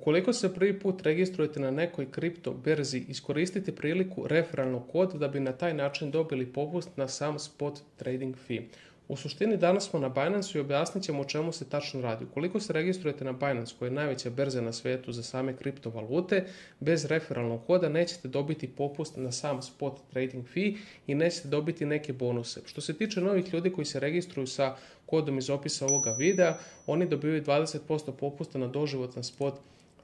Ukoliko se prvi put registrujete na nekoj kripto berzi, iskoristite priliku referalnog koda da bi na taj način dobili popust na sam spot trading fee. U suštini danas smo na Binance i objasnit ćemo o čemu se tačno radi. Ukoliko se registrujete na Binance, koja je najveća berza na svijetu za same kriptovalute, bez referalnog koda nećete dobiti popust na sam spot trading fee i nećete dobiti neke bonuse. Što se tiče novih ljudi koji se registruju sa kodom iz opisa ovoga videa, oni dobivaju 20% popusta na doživotan spot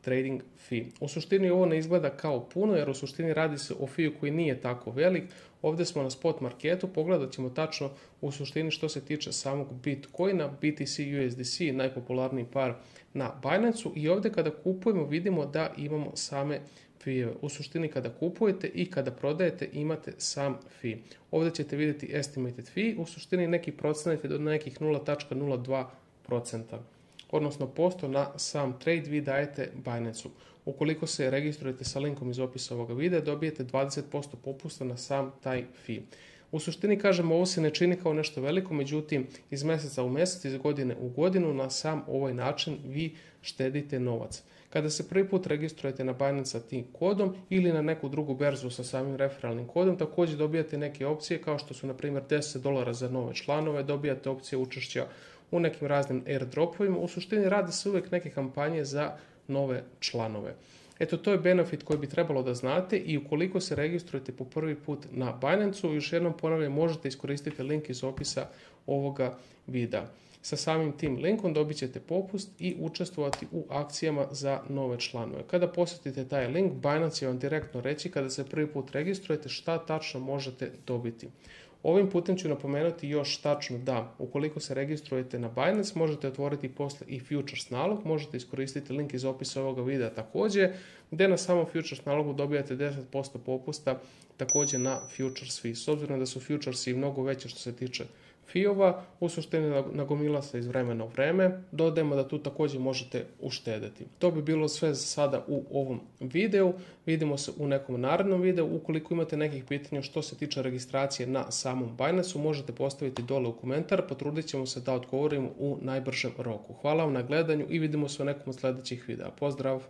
trading fee. U suštini ovo ne izgleda kao puno, jer u suštini radi se o fee koji nije tako velik. Ovdje smo na spot marketu, pogledat ćemo tačno u suštini što se tiče samog Bitcoina, BTC USDC, najpopularniji par na Binance-u, i ovdje kada kupujemo vidimo da imamo same fee. U suštini kada kupujete i kada prodajete imate sam fee. Ovdje ćete vidjeti estimated fee, u suštini neki procenat je do nekih 0,02%. Odnosno posto na sam trade vi dajete Binance-u. Ukoliko se registrujete sa linkom iz opisa ovoga videa, dobijete 20% popusta na sam taj fee. U suštini, kažemo, ovo se ne čini kao nešto veliko, međutim, iz mjeseca u mjesec, iz godine u godinu, na sam ovaj način vi štedite novac. Kada se prvi put registrujete na Binance sa tim kodom ili na neku drugu berzu sa samim referalnim kodom, također dobijate neke opcije kao što su, na primjer, $10 za nove članove, dobijate opcije učešća u nekim raznim airdropovima. U suštini radi se uvijek neke kampanje za nove članove. Eto, to je benefit koji bi trebalo da znate, i ukoliko se registrujete po prvi put na Binance-u, još jednom ponavljam, možete iskoristiti link iz opisa ovoga videa. Sa samim tim linkom dobit ćete popust i učestvovati u akcijama za nove članove. Kada posjetite taj link, Binance će vam direktno reći kada se prvi put registrujete šta tačno možete dobiti. Ovim putem ću napomenuti još tačno da ukoliko se registrujete na Binance možete otvoriti posle i futures nalog, možete iskoristiti link iz opisa ovoga videa također, gdje na samom futures nalogu dobijate 10% popusta također na futures fee. S obzirom da su futuresi mnogo veće što se tiče fee-ova, u suštini nagomila se iz vremena u vreme, dodajemo da tu također možete uštedeti. To bi bilo sve za sada u ovom videu, vidimo se u nekom narednom videu. Ukoliko imate nekih pitanja što se tiče registracije na samom Binance-u, možete postaviti dole u komentar, potrudit ćemo se da odgovorimo u najbržem roku. Hvala vam na gledanju i vidimo se u nekom od sljedećih videa. Pozdrav!